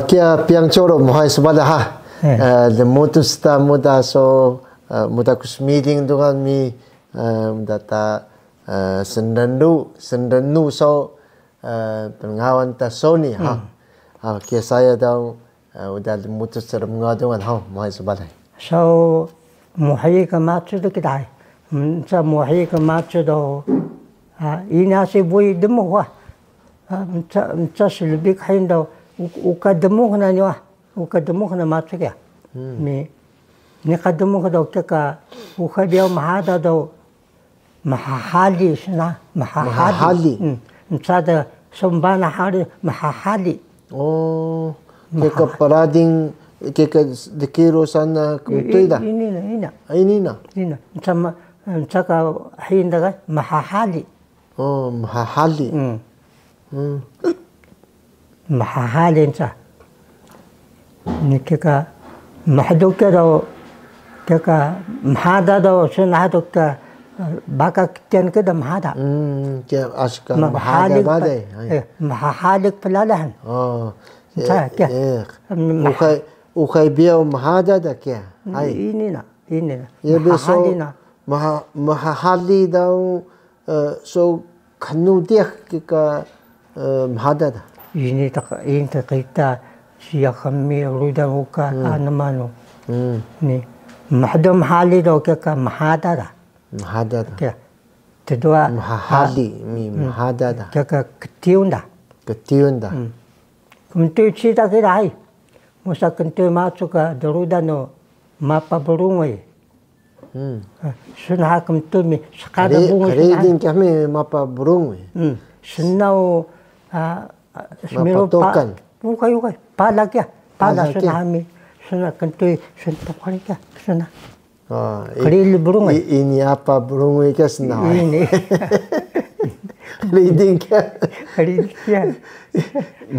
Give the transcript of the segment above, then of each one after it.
kia piang choro mohai sebada ha. The motus ta muda so muda kus meeting dengan mi data sendandu so pengawan ta Sony ha. Kia saya dah udah mutus serem ngadungan ha mohai sebada. So mohai ke macu tu kita. Sa mohai ke macu tu ini asyik bui demo wah. Sa selebih kain tu. Ukademo kana niwa, ukademo kana matsukia. Ni kademo kada ukeka ukadia mahada do mahahali sina mahahali. Ntsada sombana hari mahahali. Oh, keka parading keka dekiro sana kutuida. Ini na. Ntsama ntsaka hindaga mahahali. Oh, mahahali. محاحالين صح نكيكا محدوكا دو كيكا محادا دو شن هادوك باكا كتين كده محادا كيف أشكال محادا ماذا محاحالك فلالهن وخي بيو محادا دا كيف إنينا يبسو محاحالي دو سو كنو ديخ كيكا محادا دا ini kita siya kami ruda muka anamano ni mahdom hali do ka mahada da kedua mahali mi mahada da ka ketiunda kuntu cita kirai musa kuntu masuka daruda no mapa burungoi sunha kuntu mi sakada bungo redin kami mapa burungoi sunau Mapatokan. Bukan. Pala kya. Pala sunami. Suna kentui sunta kali kya. Suna. Keril burung. Ini apa burung kya suna? Ini. Reading kya. Reading kya.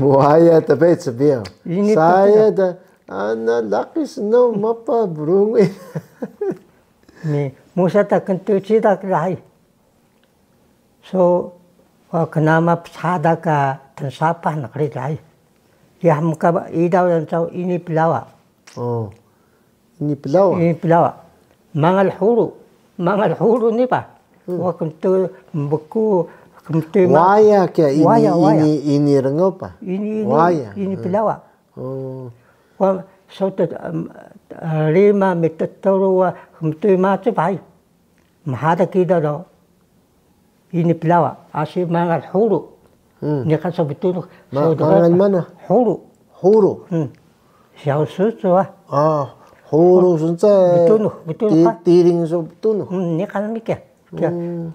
Buaya tapi sebiar. Saya dah anak laki suna mapa burung. Ni musa tak kentui cita kerai. So kenapa sada ka tersapa nak kerja? Ya muka ida dan tahu ini pelawa. Oh, ini pelawa. Ini pelawa. Mangal huru ni pa. Waktu tu beku kemti. Waya ke ini rengopa. Ini pelawa. Oh. Wah suatu 5 meter terus kemti macam baik. Mahada kita dah. Ini pelawa, asyik mangal huru. Ni kan sebetulnya. Mangal mana? Huru. Siapa susu ah? Huru sunca. Betul. Tiring so betul. Ni kan mikir.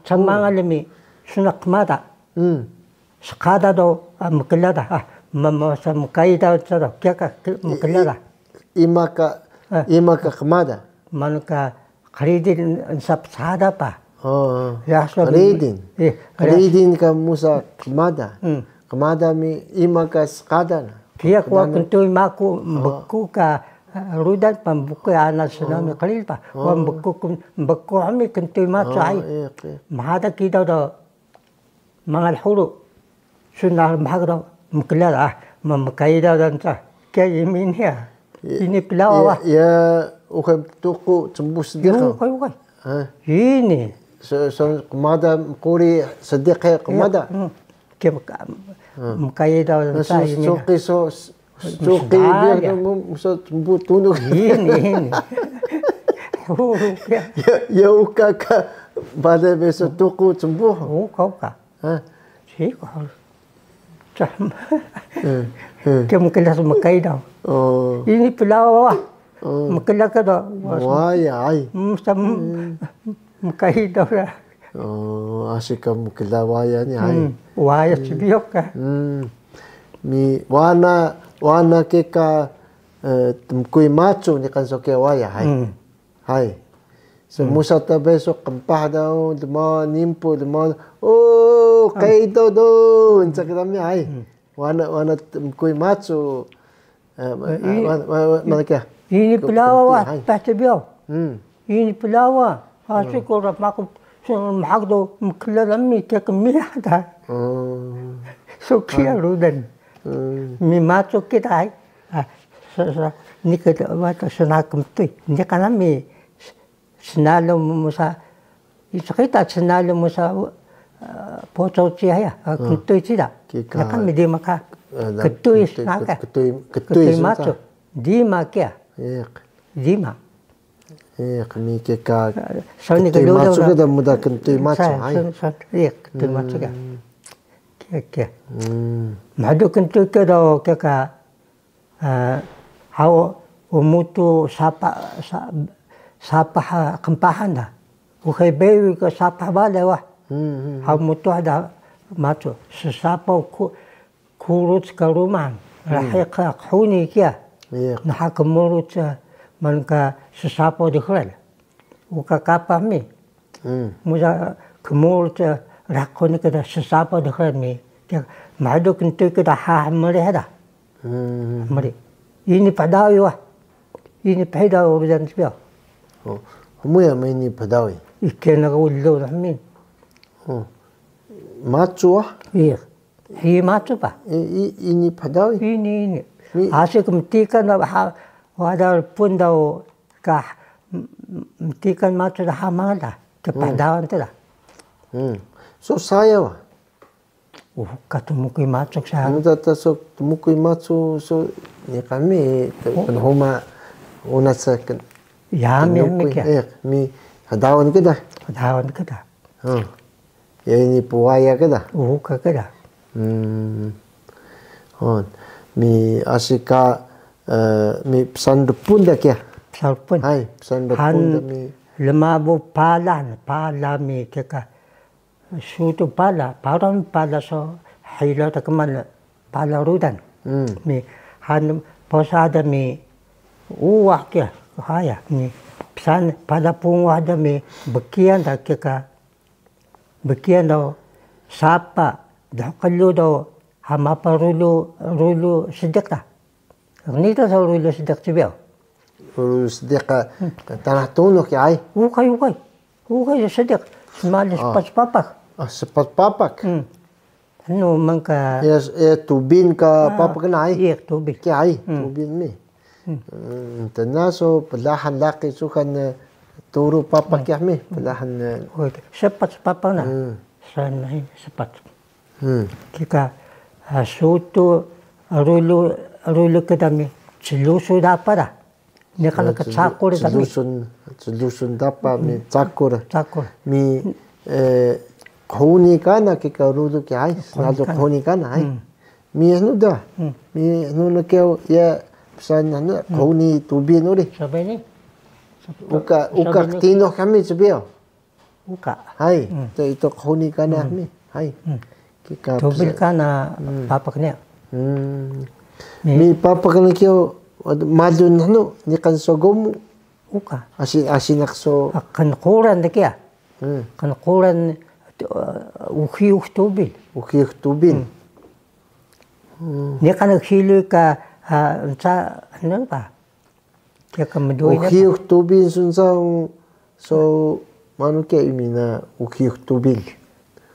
Semangal lemi sunak mata. Sekada do mukilada. Mama samkaida cara kaya mukilada. Imaka kemada. Manuka kredit sab sada pa. Reading ka musa kemada. Kemada mi imaka sekada. Kia kuat kentui maku beku ka rudat pembuku anak senami kelil pa. Kuat beku kami kentui macu ai. Mahada kita dah mangal huru. Sunnah mahada mukilad memakai dan sah. Kia ini ya. Ini pelawa. Ya, ukai tuku cembus dia. Bukan. Ini. So kemada kuri sedikit kemada. Kaya mukaidaw sa ini. Suki dia musa tumbuh tunuk. Ini. Ya uka ka pada besok tuku tumbuh. Kau ka. Siapa? Cam. Kaya mukaidaw mukaidaw. Ini pelawa. Mukaidaw ka dah. Wah ya ay. Mukaidaw lah. Asyik kamu kelawaya ni hai. Waya cibiok ka. Mi wana keka tumkui macu ni kan soke waya hai. Hai. So musa ta besok kempah daw demo nimpo demo kaido do Instagram ni hai. Wana tumkui macu. Mana kya? Ini pelawa pasti biok. Ini pelawa. Asyik orang maku محقدو مكلل أمي كمية هذا سوكيا رودن mi macho kita ai ni ke wata sana kumtui ni kana mi senalo musa isakita senalo musa pocho chi ya kumtui chi da kan mi di maka ketui naka ketui macho di makia di ma mi ke ka soni ke ketui macho ke da muda ketui macho ai ketui macho ke madu ketui ke do ke ka hau umutu sapa kempahan dah. Ukai bewi ke sapa bale wah. Hau mutu ada macu. Sesapa kurut ke rumah. Rahai ke khuni kia. Nah kemurut manka sesapa dikhel. Uka kapah mi. Muda kemurut rakoni ke sesapa dikhel mi. Madu kentu ke dah hamre ada. Mari. Ini padawi wah. Ini padawi urusan sebiar. Kamu yang ini padawi? Ikan nak ulu rahmin. Macu wah? Iya. Ini macu pa. Ini padawi? Ini. Asyik mentikan wadah pun dah kah mentikan macu dah hamang dah. Kepadawan tu dah. So saya wah? Katumukui macu saya. Kamu tak so tumukui macu so ni kami penhoma unasakan. Ya mi kia. Mi hadawan kita. Hadawan kita. Ya ini puaya kita. Kita. Mi asika mi pesan depun dah kia. Pesan depun. Hai pesan depun dah mi. Lemabu pala mi kia. Suatu pala so hila tak kemal pala rudan. Mi han posada mi uah kia haya mi pesan pada pun ada mi bekian tak kia bekian do sapa dah kalau do hama rulu sejak dah. Ni tu rulu sejak cibiau. Rulu sejak tanah tunuk ya ai. Ukai sejak semalis pas papak. Sepat papak. Anu mangka. Ya tubin ka papak na ai. Iya tubin. Kia ai tubin mi. Tenaso pelahan laki sukan turu papak ya mi pelahan. Sepat papak na. Sana sepat. Kika sutu rulu kita mi celusu dapat dah. Ni kalau ke cakur kami. Celusun dapat mi cakur. Mi khuni kana kika rulu kia ai. Nado khuni kana ai. Mi anu dah. Mi anu nak ya pesan anu khuni tubin uri. Siapa ni? Uka tino kami sebiar. Uka. Hai. Itu khuni kana mi. Hai. Kika tubin kana papak ni. Mi papak ni kio madun anu ni kan sogomu. Uka. Asinak so. Kan kuran dah kia. Kan kuran ukhiuk tubin. Ni kan khilu ka sa ano ba? Kaya kamadoy na. Ukhiuk tubin sunsang so mano kaya imina ukhiuk tubin.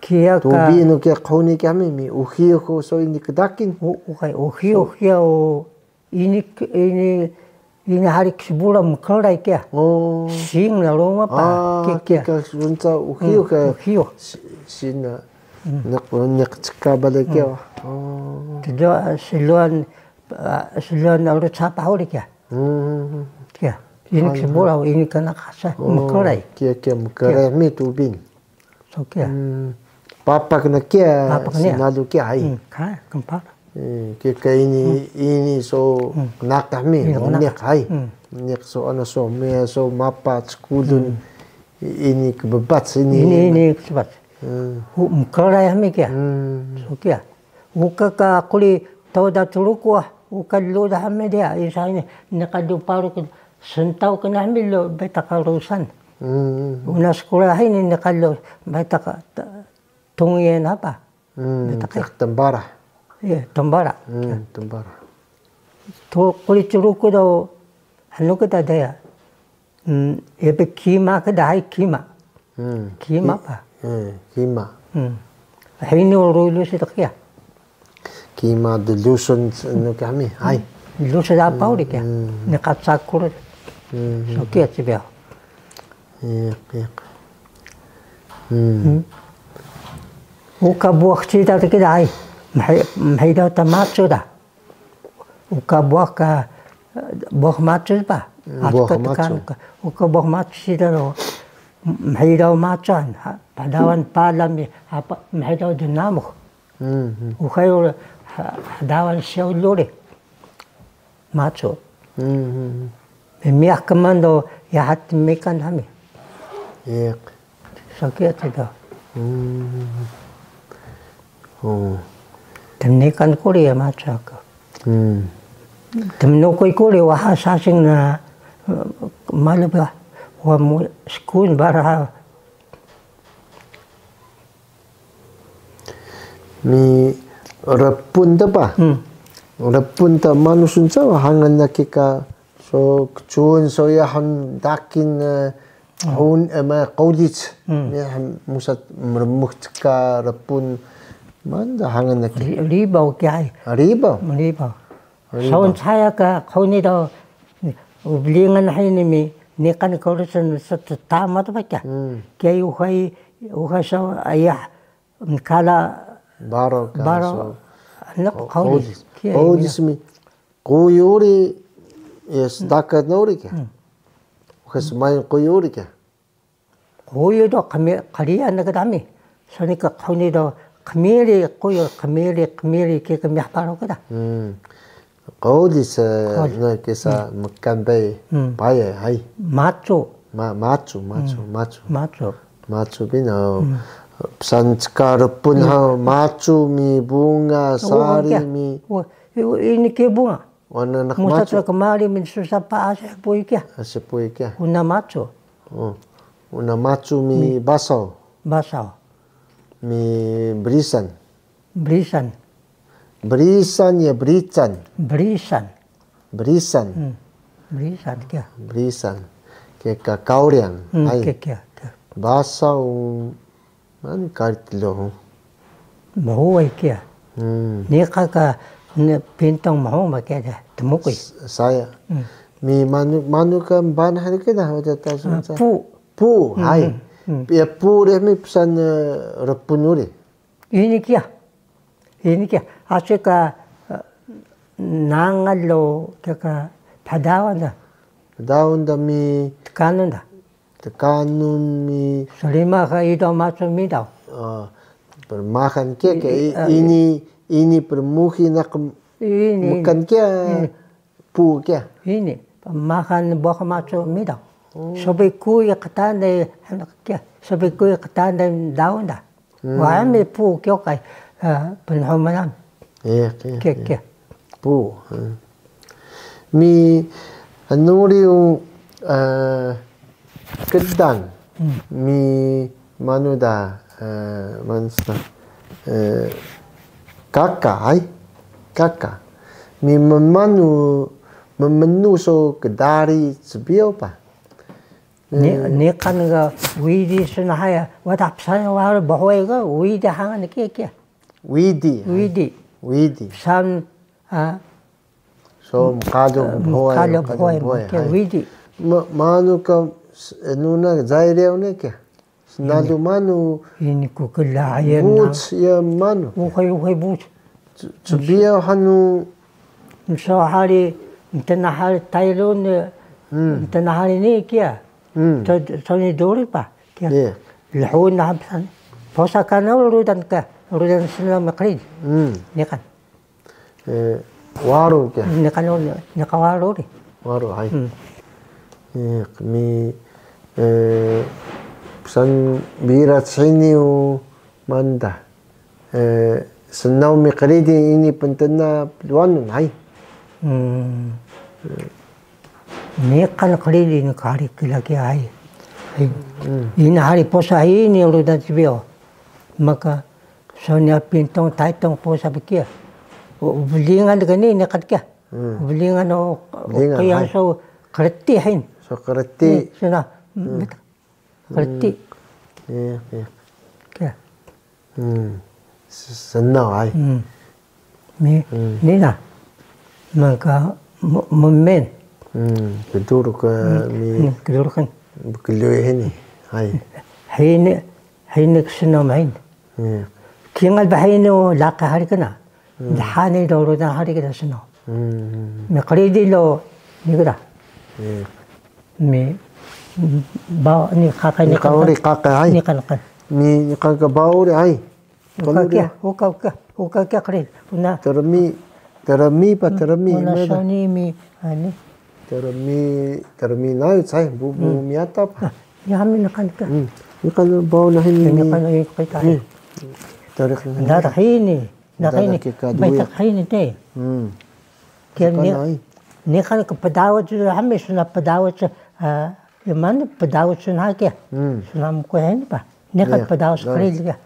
Kaya ka tubin no kaya khoni kami mi ukhiuk ko so ini kedakin. Okay, ukhiuk kaya ini hari sebulan mengkerai kaya. Sing na rumah pa. Kaya sunsa ukhiuk kaya. Sin na nak cika balik kaya. Tidak seluan urut siapa hori kaya. Kaya ini sebulan ini kena kasar mengkerai. Kaya mengkerai mi tubin. So kaya. Papak na kaya sinado kaya ay. Kaya kempar. Kaya ini so nak kami niyak ay. Niyak so ano so may so mapat skulun ini kebebat ini kebebat. Mengkerai kami kaya. So kaya. Uka ka kuli tahu dah turuk uka lu dah kami dia. Isanya nakadu paru sentau kena kami lo beta karusan. Una sekolah ini nakalo beta tungguin apa? Tembara. Iya, tembara. Tembara. Tu kuli turuk dah anu kita dia. Ebe kima kita hai kima. Kima apa? Kima. Ini urulu sih tak ya. kima delusion no kami hai Lusa da pauri kia. Ne katsakuru. So kia tibia. Uka buah cita tu kita ai. Mahai dah tamatsu dah. Uka buah ka buah matsu ba. Uka buah matsu cita tu. Mahai dah matsuan. Padawan palam apa mahai dah dinamuk. Uka yo dawan siau lori. Matsu. Miak kemando ya hati mekan kami. Iya. Sakit itu. Temnekan kuri ya matsu aku. Temnokoi kuri wah sasing na malu ba. Wah mu skun barah. Mi repun tu ba? Repun ta manusun sa hangan na kika so kchuun so ya han dakin hun ma qawdit ya musat mermuht ka repun man da hangan na ki Ribau kiai. riba Saun saya ka kauni do ublingan hai ni kan kaurusan sat tamat ba kya. Kiai uhai so ayah kala baro anak kauni. qawdis mi quyuri yes dakat nori kya khas mai quyuri kya Kuyo kami kariya na kadami. Sani ka kauni do kamiri kuyo kamiri ke kami paro kada. qawdis na kisa makanbay baya hai Macho. machu bina pesan sekarang ha machu mi bunga sari mi ini ke bunga. warna nak Musa machu kemari min susah pa asa pui kia. asepoi kya Una macho. una machu mi basau Basau. mi berisan Berisan. ya berisan Berisan. Berisan kia. berisan ke kauriang hai Kia. basau man kartlo Mahuai kia. Ni kaka pintong mahu makia dah. Temukui. saya mi manu kan ban hari ke dah ada tahu pu hai ya pu deh mi pesan repunuri Ini kia. Asika nangalo kaka padawan dah. daun da mi Kanun dah. tekanun mi Selima ka ito macho midau. bermakan ke ini permuhi nak Ini. makan ke pu ke Ini makan buah macho midau. Sobi kui katanda kia. Sobi kui katanda daun dah. Wah mi pu kyo kai penhomanan. Kia. pu mi anuri kedang mi manuda mansta kakak mi memenu so kedari sebiau pa Ni kan ga widi sunahaya wadap sana war bahoi ga widi hangan kia. widi San so kadong boy widi. manu ka nuna zaireu ne ke nalu manu Ini kukulayan na. buts ya manu Ukay buts. sebiau hanu So hari tanahari Taiwan tanahari ni kia. So ni duri pa. Kia. Lahun na hamsan. Posa ka na urudan sila makrid. Ni kan. waru ke Ni kan nakawaru ri. waru hai mi pesan birat sini manda senau mi kredi ini pentena peluan hai Ni kan kredi ni kari lagi ai. Ini hari posa ini urudan sibio. Maka sonya pintong taitong posa bekia. Ubulingan gani ni kat kia. Ubulingan kaya so kerti hain. so kereti Suna kerti. Kia. senau hai nina maka men Keduru ke mi kedurkan bekelui ini. Hai. هينك سنو معين كين البحينو لاقى هاركنا دحاني دورو دا هاركنا سنو مقريدي لو نقرا مي باو ني خاقا Ni kauri kaka hai. نقا Mi kaka bauri hai. وكا وكا قريد ونا Termi pa termi. ونا سوني مي هاني Termi na sai bubu miata pa. يا عمي نقا Ni kan bau na hin نقا نقا tarik na. لا رخيني رخيني بيتك خيني تي كيرني نيخان كبداوت همي سنا بداوت يمان بداوت سنا كيا سنا مكوين با نيخان بداوت قريد كيا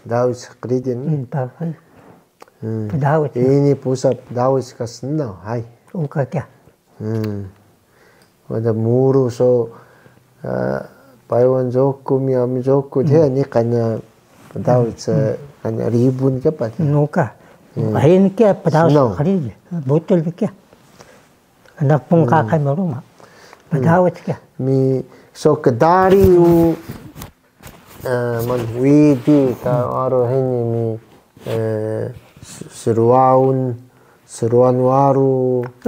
Dawis kredin. بداوت Ini pusat dawis kasna hai. وكا كيا Wada muru so Paiwan joku mi ami joku dia ni kan dawis kan ribun ke pa. نوكا هين كيا بداوت قريد بوتل كيا أنا بونكا كاميروما بداوت كيا Mi so kedari u man widi ka aro hini mi seruan waru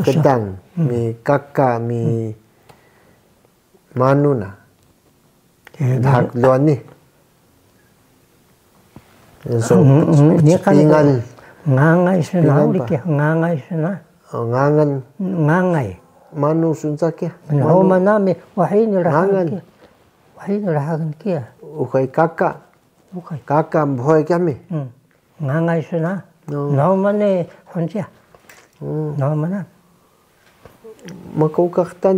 kedang mi kakak mi manuna hak luan ni so pingal ngangai sena urike ngangai sena ngangan ngangai manu sunsa kia هو منامي وحين راح وحين راح كيا ukai kakak وكاي kakak mboy kami ngangai sena no mane honja no mana makukaktan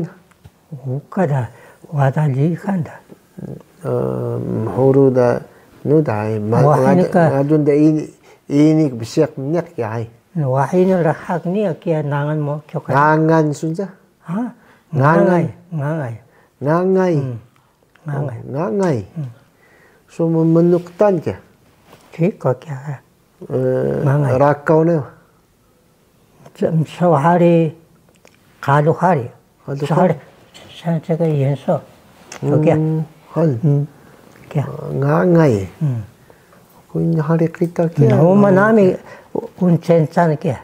ukada wada li kanda huru da nudai adun da ini bisyak minyak ya hai وحين راح نيا كيا نانgan mo كيا ngangan sunsa ها ngangai ngangai ngangai so memenuktan ke kiko kya rakau ne سوهاري قالوا هاري سوهاري سانتك ينسو كيا hal كيا ngangai kun hari kita kia هو منامي ونشنسان كيا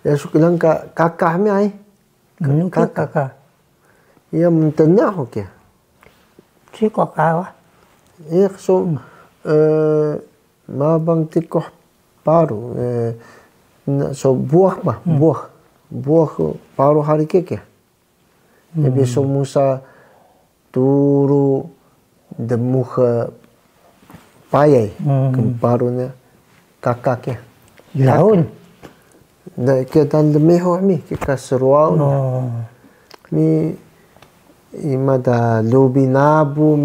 ya sukilang kakak mi ai منو كاكا ya mentenah kia سيكو كاوا ya so mabang tikoh paru so buah paru hari kia jadi so musa turu demuh payai kemparunya kakak kia يلعون na kita demeho mi kita seruau mi imada lubinabu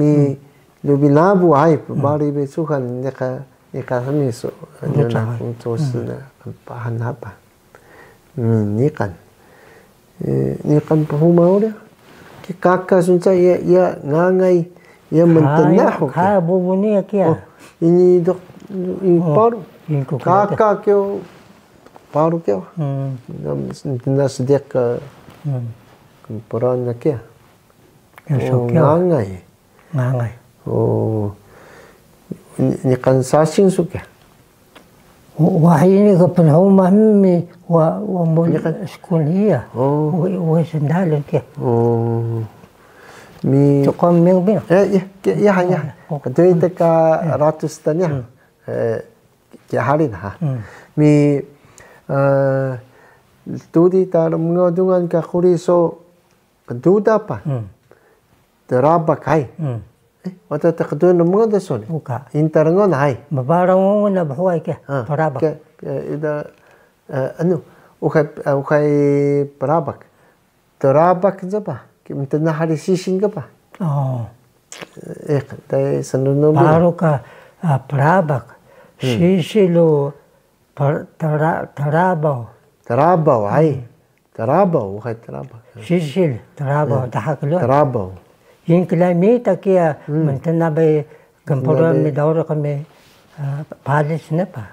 ai bari besukan neka kami so na untuk na pahan apa ni kan pahumau dia kakak sunca ya ngangai ya mentenah ha bubuni kia ini dok paru kakak kyo paru kyo na sediak peran kia ngangai ni kan sasing suka وحيني قبل هو مهمي ومول سكولية وسندال كي mi تقوم من بين ya kadai teka ratus tanya kia hari ha mi tudi tarum ngodungan ka kuri so keduda pa terabak hai wata takdun ngoda so وكا interangon hai مبارون نبحوي كي برابك ida anu ukai perabak terabak zaba kimtana hari sising ka pa tay sanunum baru ka perabak sisilu terabau hai terabau ukai terabak sisil terabau dahak lu terabau ينكلاميتا كيا من تنابي كمبرام مدورة كمي باليس نبا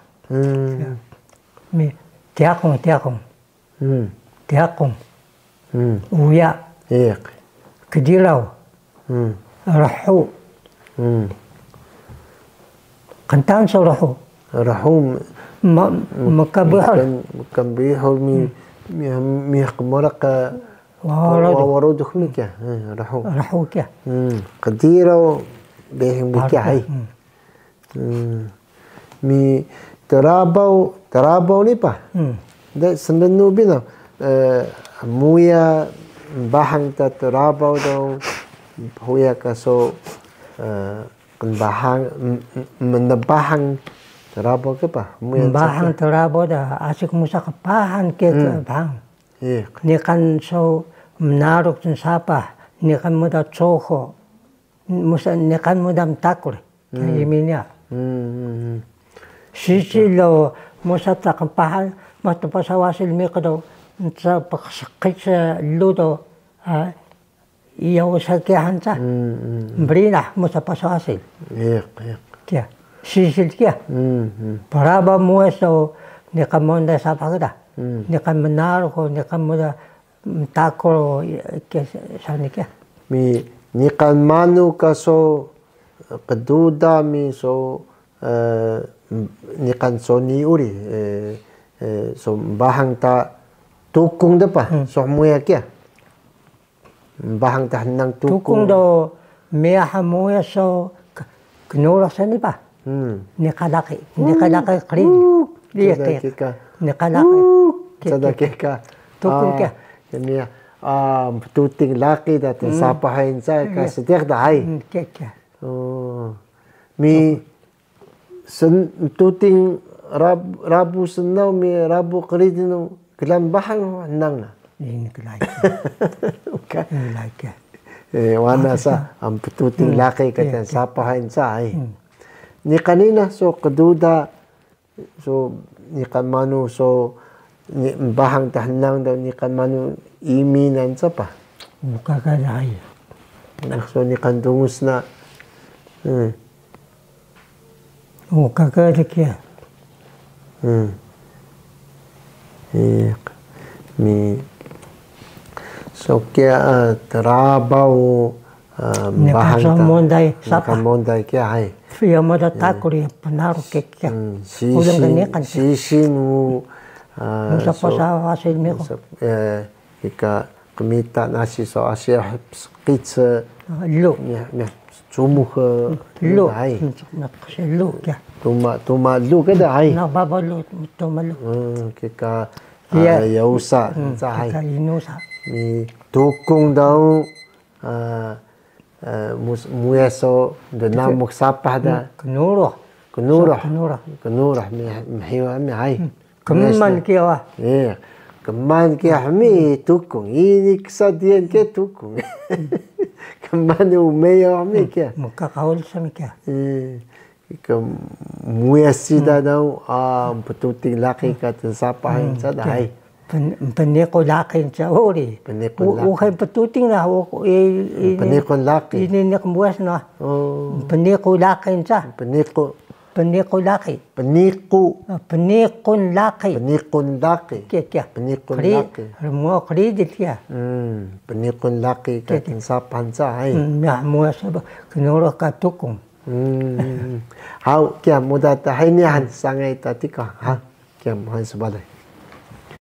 مي Tiakong. Tiakong. Uya. إيق. Kedilaw. Rahu. Kantaan sa rahu. رحوم Makabihol. بيحول مي مرق ورود خميك رحوم Rahu kya. قديرة بهم بك هاي مي ترابو نيبا ده سنبنو بينا مويا bahang ta terabaw daw huya kaso kan bahang menebahang terabaw ke pa bahang terabaw da asik musa kapahan ke bang ni kan so menarok sa sapa ni kan muda choho musa ni kan muda takor kayiminya sisilo musa ta kapahan matapasawasil mi kadaw sa pagsakit sa luto iyaw sa kiyahan sa brina mo sa pasawasil kaya sisil kaya paraba mo so ni kamonda sa pagda ni kamanaro ko ni kamoda takoro sa ni kaya ni kalmanu ka so kaduda mi so ni kan so ni uri so bahang ta tukung da pa so muya kya bahang ta nang tukung do meya hamuya so knora sa ni pa ni kalaki kri dia kya ni kalaki sadake ka tukung kya niya tuting laki da sapahain sa ka setek da ai kya mi tuting rabu senau mi rabu kri dinu kelam bahang nang na ini kelai okay wana sa ang pututing laki katan sapahain sa ay ni kanina so kaduda so ni kamanu so ni bahang tahnang daw ni kamanu iminan sa pa kakalay so ni kandungus na kakalay mi so kaya terabaw bahang ta monday kaya ay fiya mo da takori panaro kekya ulang ganikan sisinu sa pasawasil mi ko ika kumita nasi so asya skitsa lo sumuh lo nakasi lo kya tuma lu kada ay nababalo tumalu kika yausa sa ay mi tukung daw muyaso da namuk sapah da kunura mi hiwa mi ay keman kiawa keman kia mi tukung ini kesadian ke tukung keman umeyo mi kia makakaul sa mi kia muyasida daw pututing laki ka sapahin sa dahay paniko laki sa uri ukay patuting na paniko laki ininik muwas na paniko laki sa paniko laki panikon laki kaya mo kredit kaya panikon laki ka sapahan sa ay muwas kinuro ka tukong How kya muda ta hainihan sangay ta tika ha kya mohon sebalai